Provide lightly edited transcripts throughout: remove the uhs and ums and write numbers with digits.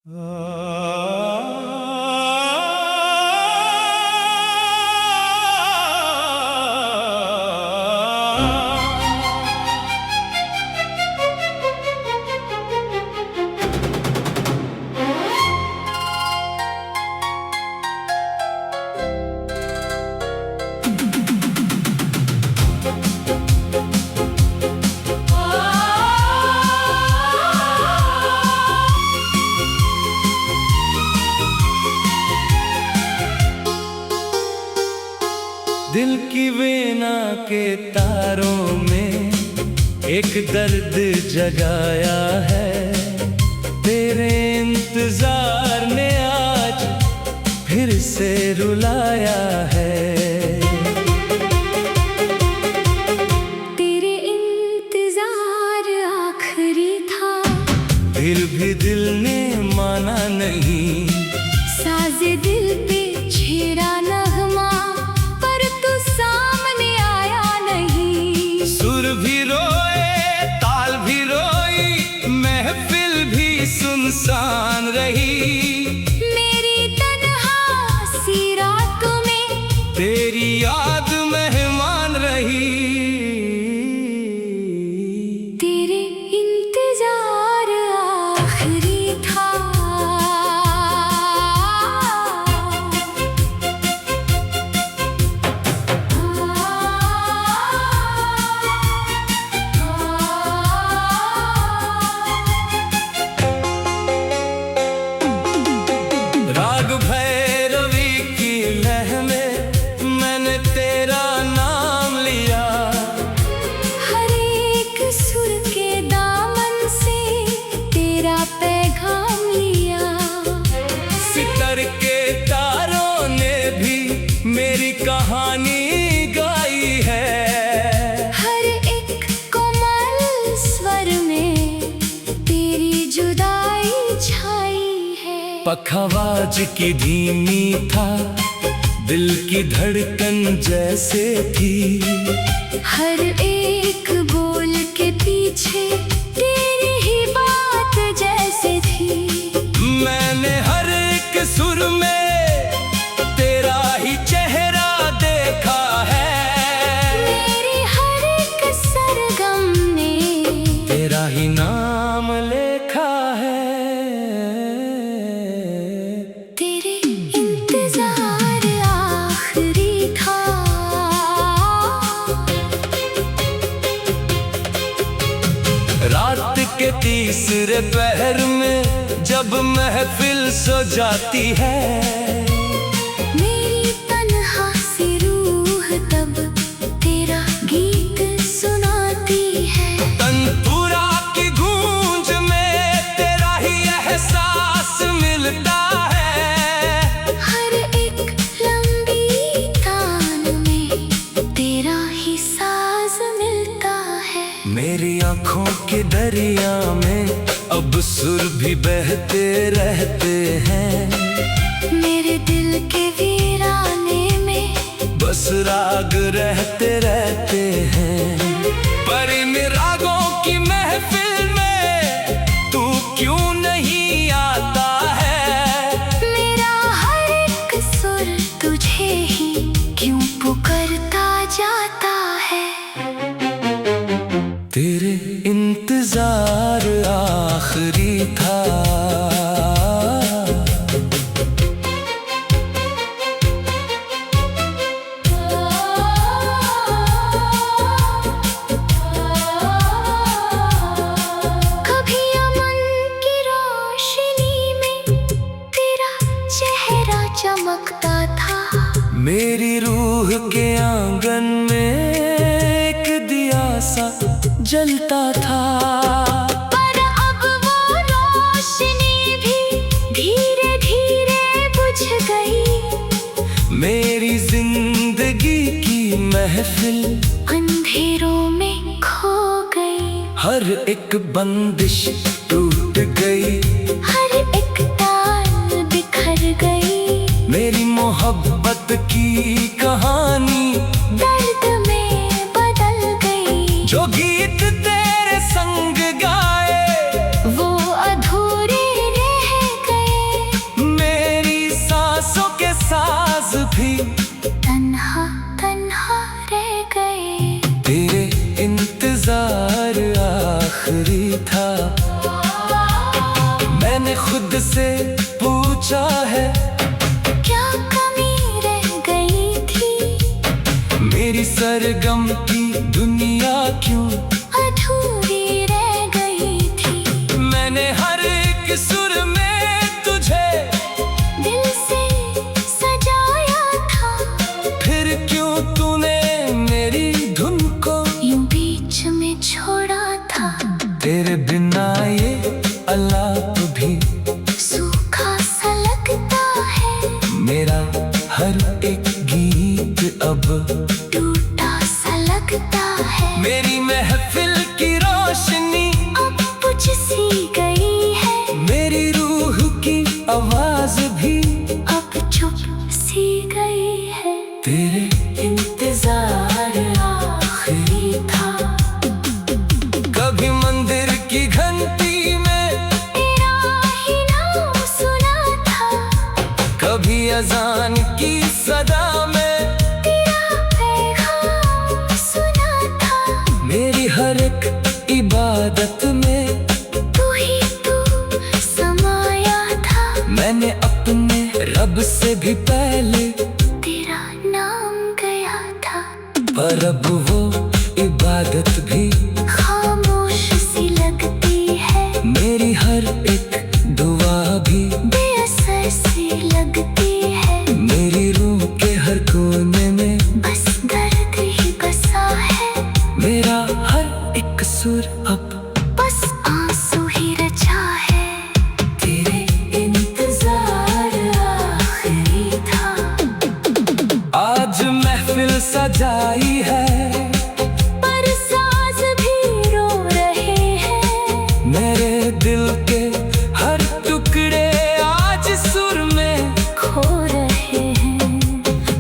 दिल की वीणा के तारों में एक दर्द जगाया है। तेरे इंतजार ने आज फिर से रुलाया है। तेरे इंतजार आखिरी था, फिर भी दिल ने माना नहीं। साजे दिल पे छेड़ा नगमा, पर तू सामने आया नहीं। सुर भी रोए, ताल भी रोई, महफिल भी सुनसान रही। मेरी तन्हा सी रातों में तेरी याद मेहमान रही। तेरे इंतजार आखिरी था। राग भैरवी की लह में मैंने तेरा नाम लिया। हर एक सुर के दामन से तेरा पैगाम लिया। सितर के तारों ने भी मेरी कहानी गाई है। हर एक कोमल स्वर में तेरी जुदाई छाई है। पखवाज की धीमी था, दिल की धड़कन जैसे थी। हर एक बोल के पीछे तेरी ही बात जैसे थी। मैंने हर एक सुर में तेरा ही चेहरा देखा है। मेरी हर एक सरगम में तेरा ही नाम लिखा है। तेरे इंतजार आखिरी था। रात के तीसरे पहर में जब महफिल सो जाती है। मेरी तन्हा सी रूह तब तेरा गीत सुनाती है। तंतुरा की गूंज में तेरा ही एहसास मिलता है। हर एक लंबी तान में तेरा ही साज मिलता है। मेरी आंखों के दरिया में अब सुर भी बहते रहते हैं। मेरे दिल के वीराने में बस राग रहते रहते हैं। पर इन रागों की महफिल में तू क्यों नहीं आता है। मेरा हर एक सुर तुझे ही क्यों पुकारता जाता है। तेरे इंतजार आखिरी था। कभी अमन की रोशनी में तेरा चेहरा चमकता था। मेरी रूह के आंगन में एक दिया सा जलता था। पर अब वो रोशनी भी धीरे धीरे बुझ गई। मेरी जिंदगी की महफिल अंधेरों में खो गई। हर एक बंदिश टूट गई। हर एक ताल बिखर गई। मेरी मोहब्बत की कहानी दर्द में बदल गई। जो गीत तेरे संग गाए वो अधूरे रह गए। मैंने खुद से पूछा है, क्या कमी रह गई थी? मेरी सरगम की दुनिया क्यों अधूरी रह गई थी। मैंने हर एक सुर में तुझे दिल से सजाया था, फिर क्यों तूने मेरी धुन को यूं बीच में छोड़ा था। तेरे बिना ये आलाप भी सूखा सा लगता है, मेरा हर एक गीत अब टूटा सा लगता है। मेरी महफिल की रोशनी अब बुझ सी गई है, मेरी रूह की आवाज भी अब चुप सी गई है। तेरे इंतजार आखिरी था, कभी मंदिर की घंटी में तेरा ही नाम सुना था, कभी अजान की सदा में तेरा पैगाम सुना था। मेरी हर एक इबादत में तू ही तू समाया था, मैंने अपने रब से भी पहले तेरा नाम गया था। पर अब वो इबादत भी खामोश सी लगती है, मेरी हर एक दुआ भी बेअसर सी लगती है। मेरी रूह के हर कोने में बस दर्द ही बसा है, मेरा हर एक सुर अब बस आंसू ही रचा है। तेरे इंतजार आखिरी था, आज महफिल सजाई है, पर साज भी रो रहे हैं। मेरे दिल के हर टुकड़े आज सुर में खो रहे हैं।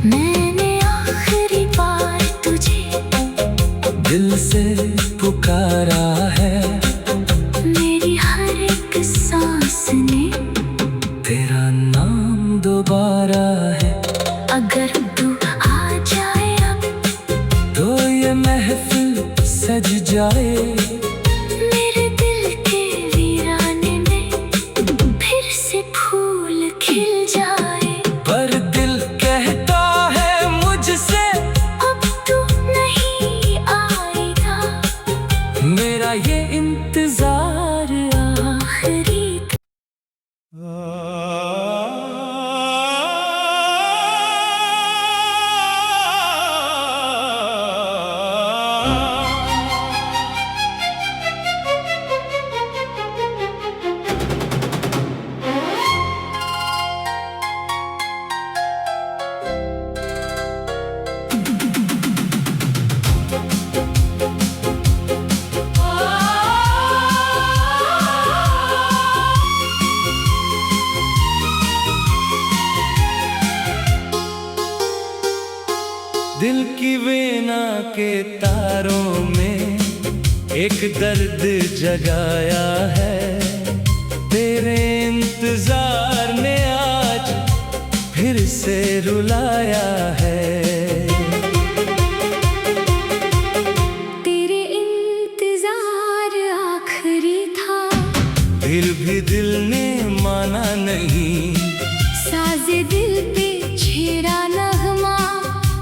मैंने आखिरी बार तुझे दिल से पुकारा है, मेरी हर एक सांस ने तेरा नाम दोबारा है। अगर तू आ जाए अब, तो ये महफिल सज जाए, मेरे दिल के वीराने में फिर से फूल खिल जाए। पर दिल कहता है मुझसे अब तू नहीं आएगा, मेरा ये इंतजार आखिरी दिल की वेना के तारों में एक दर्द जगाया है, तेरे इंतजार ने आज फिर से रुलाया है। तेरे इंतजार आखिरी था, फिर भी दिल ने माना नहीं, साजे दिल पे छेड़ा नगमा,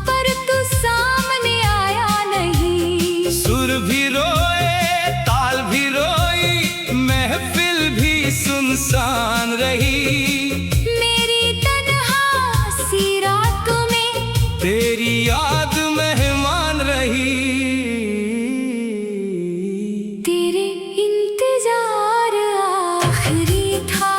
पर तू सामने आया नहीं। सुर भी रोए ताल भी रोई, महफिल भी सुनसान रही। मेरी तन्हा सी रातों में तेरी याद मेहमान रही। तेरे इंतजार आखिरी था।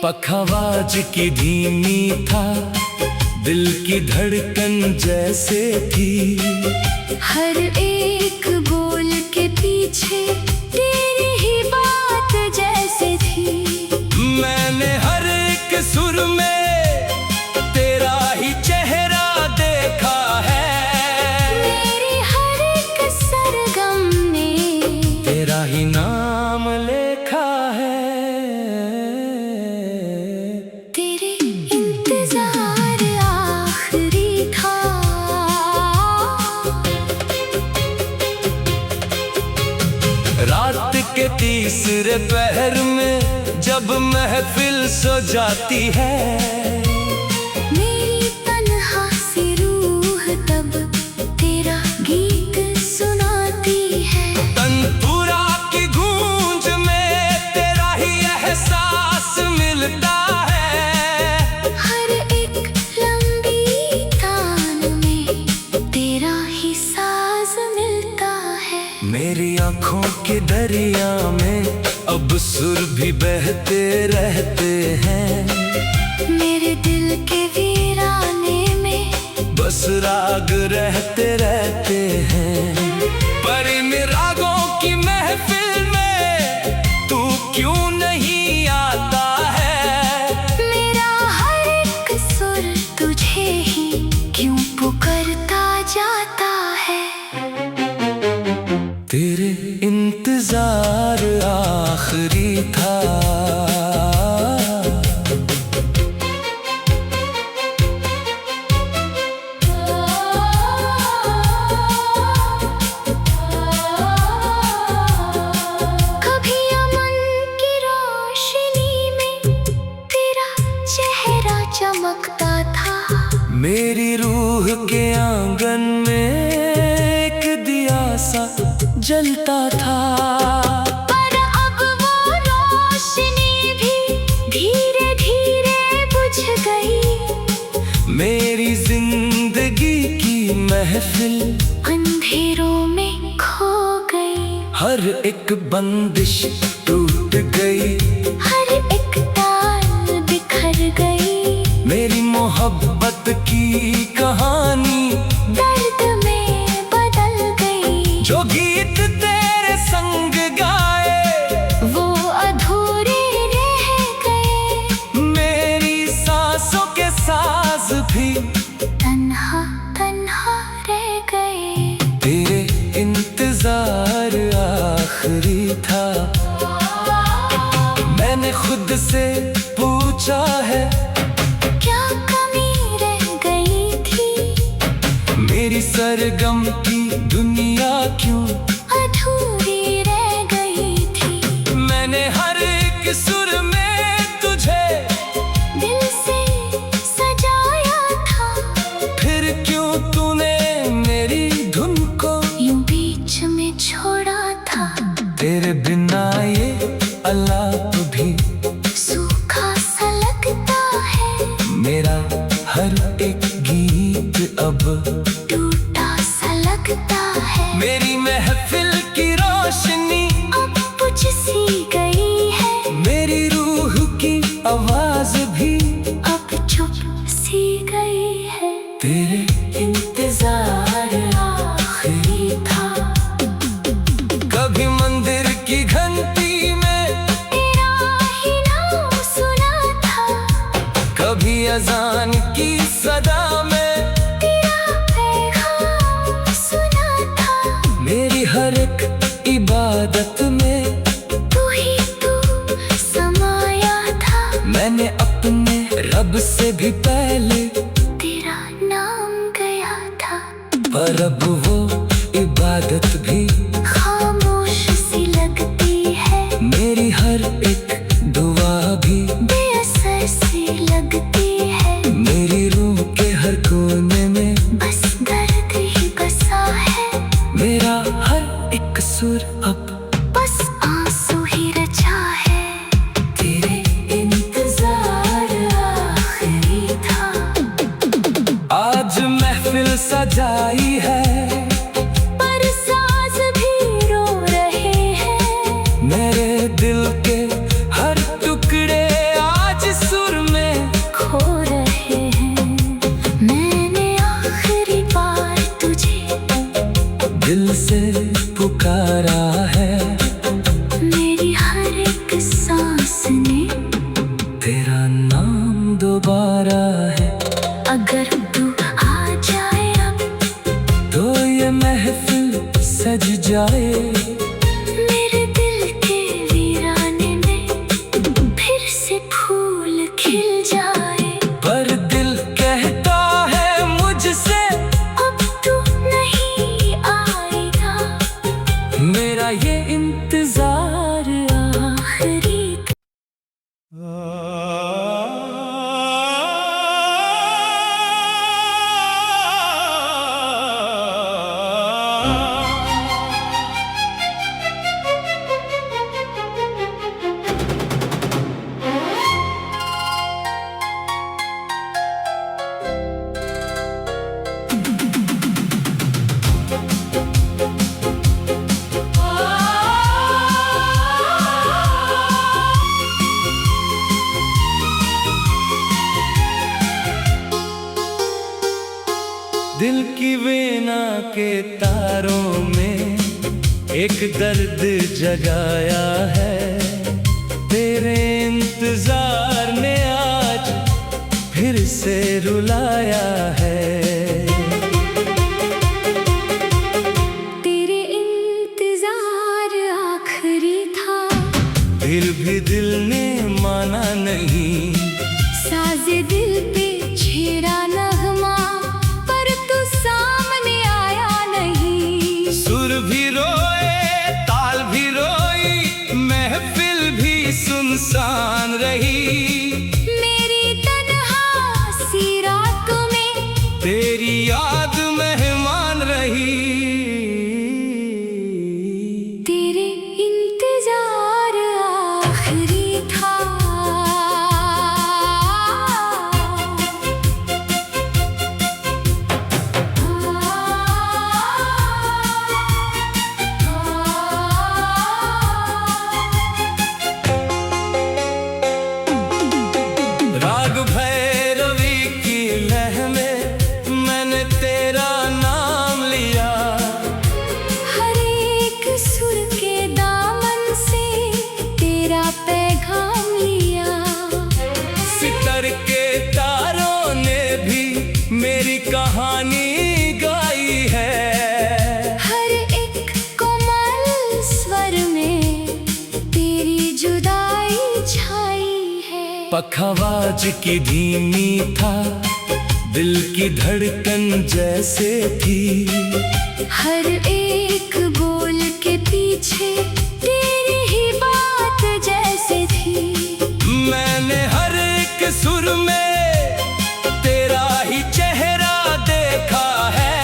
पखवाज की धीमी था, दिल की धड़कन जैसे थी। हर एक बोल के पीछे तेरी ही बात जैसे थी। मैंने हर एक सुर में तेरा ही चेहरा देखा है। मेरी हर एक सरगम में तेरा ही नाम लिखा है। तेरे इंतजार आखिरी था। रात के तीसरे पहर में जब महफिल सो जाती है, मेरी तन्हा सी रूह तब तेरा गीत सुनाती है। तंतुरा की गूंज में तेरा ही एहसास मिलता है। हर एक लंबी तान में तेरा ही साज मिलता है। मेरी आंखों के दरिया में अब सुर भी बहते रहते हैं। मेरे दिल के वीराने में बस राग रहते रहते हैं। पर इन रागों की महफिल में तू क्यों नहीं आता है? मेरा हर एक सुर तुझे ही क्यों पुकारता जाता है। तेरे इंतजार आखिरी था। कभी अमन की रोशनी में तेरा चेहरा चमकता था। मेरी रूह के आंगन में एक दिया सा जलता था। पर अब वो रोशनी भी धीरे धीरे बुझ गई। मेरी जिंदगी की महफिल अंधेरों में खो गई। हर एक बंदिश टूट गई। हर एक ताल बिखर गई। मेरी मोहब्बत की कहानी दर्द में बदल गई। जो गीत तेरे संग गाए वो अधूरे रह गए। मेरी सांसों के साज भी तन्हा तन्हा रह गए। तेरे इंतजार आखिरी था। मैंने खुद से पूछा है क्या कमी रह गई थी। मेरी सरगम की दुनिया क्यों अधूरी रह गई थी। मैंने हर एक सुर में तुझे दिल से सजाया था। फिर क्यों तूने मेरी धुन को यूं बीच में छोड़ा था। तेरे बिना ये अलाप भी सूखा सा लगता है। मेरा हर एक गीत अब टूटा सा लगता है। मेरी महफिल की रोशनी अब बुझ सी गई है। मेरी रूह की आवाज भी अब चुप सी गई है। तेरे इंतजार आखिरी था। कभी मंदिर की घंटी में तेरा ही नाम सुना था। कभी अजान की सदा में तेरा पैगाम सुना था। मेरी हर एक इबादत में तू ही तू समाया था। मैंने अपने रब से भी पहले तेरा नाम गया था। पर अब वो इबादत भी खामोश सी लगती है। मेरी हर एक दुआ भी बेअसर सी लगती है। मेरी रूह के हर कोने में बस दर्द ही बसा है। मेरा हर एक सुर अब बस आंसू ही रचा है। तेरे इंतजार आखिरी था। आज महफिल सजाई है। पर साज भी रो रहे हैं। मेरे दिल के हर टुकड़े आज दिल की वेना के तारों में एक दर्द जगाया है। तेरे इंतजार ने आज फिर से रुलाया है। तेरे इंतजार आखिरी था, फिर भी दिल ने माना नहीं। साजे दिल पे छेड़ा नगमा, पर तू सामने आया नहीं। सुर भी रोए, ताल भी रोई, महफिल भी सुनसान रही। मेरी तन्हा सी रातों में तेरी याद मेहमान रही। तेरे इंतजार आखिरी था। राग भैरवी की लह में मैंने तेरा नाम लिया। हर एक सुर के दामन से तेरा पैगाम लिया। सितर के तारों ने भी मेरी कहानी गाई है। हर एक कोमल स्वर में तेरी जुदाई छाई है। पखावाज की धीमी था, दिल की धड़कन जैसे थी। हर एक बोल के पीछे तेरी ही बात जैसे थी। मैंने हर एक सुर में तेरा ही चेहरा देखा है।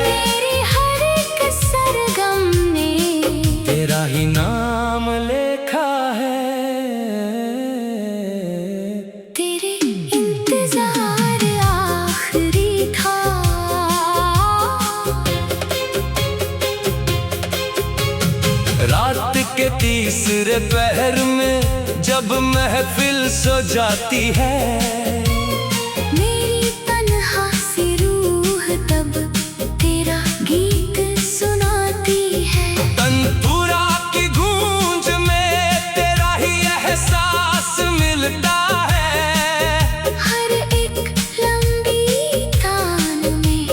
मेरी हर एक सरगम में तेरा ही नाम लिखा है। तेरे इंतजार आखिरी था। रात के तीसरे पहर में जब महफिल सो जाती है। मेरी तन्हा सी रूह तब तेरा गीत सुनाती है। तंतुरा की गूंज में तेरा ही एहसास मिलता है। हर एक लंबी तान में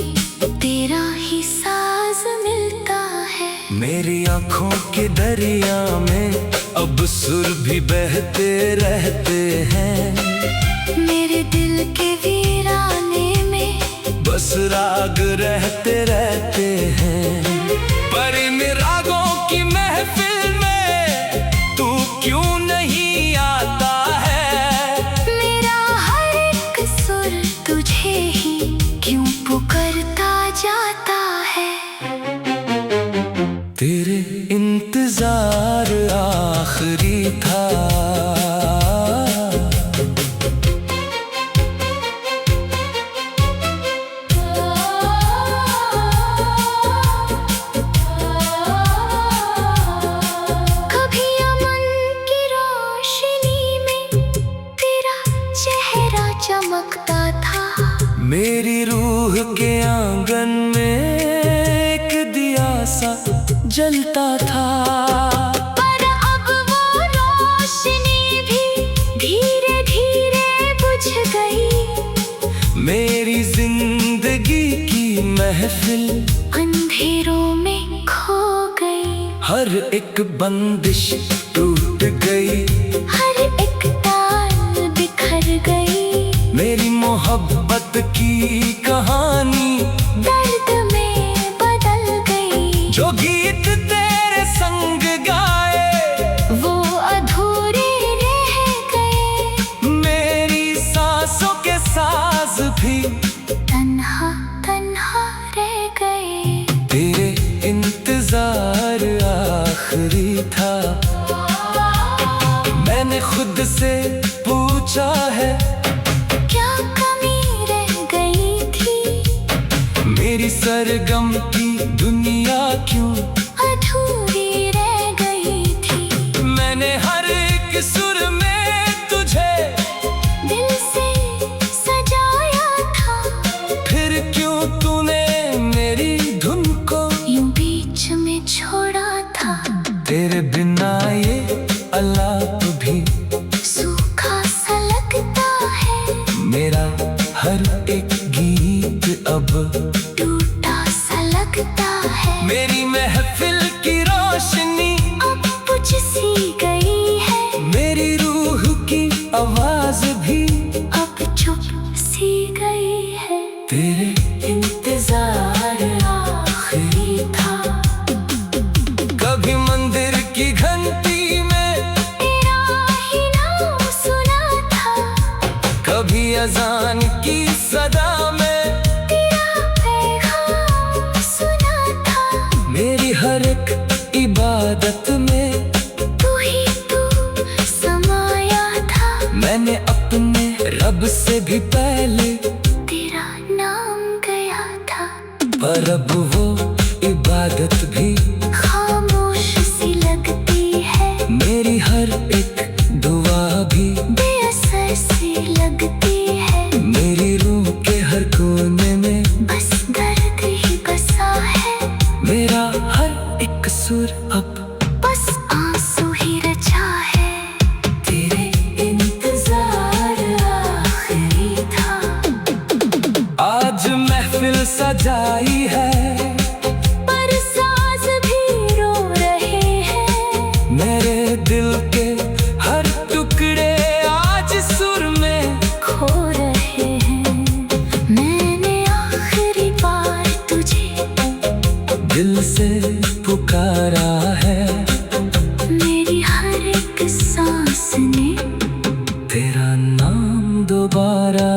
तेरा ही साज मिलता है। मेरी आंखों के दरिया में अब सुर भी बहते रहते हैं। मेरे दिल के वीराने में बस राग रहते रहते हैं। पर इन रागों की महफिल में तू क्यों नहीं आता है। मेरा हर एक सुर तुझे ही क्यों पुकारता जाता है। तेरे इंतजार आखिरी था। कभी अमन की रोशनी में तेरा चेहरा चमकता था। मेरी रूह के आंगन में एक दिया सा जलता था। पर अब वो रोशनी भी धीरे धीरे बुझ गई। मेरी जिंदगी की महफिल अंधेरों में खो गई। हर एक बंदिश टूट गई। हर एक ताल बिखर गई। मेरी मोहब्बत की कहानी दर्द में बदल गई। जो गीत तेरे संग गाए वो अधूरे रह गए। खुद से पूछा है, क्या कमी रह गई थी? मेरी सरगम की दुनिया क्यों अधूरी रह गई थी। मैंने हर एक सुर में तुझे दिल से सजाया था, फिर क्यों तूने मेरी धुन को यूं बीच में छोड़ा था। तेरे बिना ये आलाप भी सूखा सा लगता है, मेरा हर एक गीत अब टूटा सा लगता है। मेरी महफिल की रोशनी अब बुझ सी गई है, मेरी रूह की आवाज भी अब चुप सी गई है। तेरे इंतजार आखिरी था, कभी मंदिर की घंटी में तेरा ही नाम सुना था। कभी अजान की सदा में तेरा पैगाम सुना था। मेरी हर एक इबादत में तू ही तू समाया था, मैंने अपने रब से भी पहले तेरा नाम गया था। पर अब वो इबादत भी खामोश सी लगती है, मेरी हर एक दुआ भी बेअसर सी लगती है। मेरी रूह के हर कोने में बस दर्द ही बसा है, मेरा हर एक सुर अब बस आंसू ही रचा है। तेरे इंतजार आखिरी था। आज महफिल सजाई है, पर साज भी रो रहे हैं। मेरे दिल के हर टुकड़े आज सुर में खो रहे हैं। मैंने आखिरी बार तुझे दिल से पुकारा है, मेरी हर एक सांस ने तेरा नाम दोबारा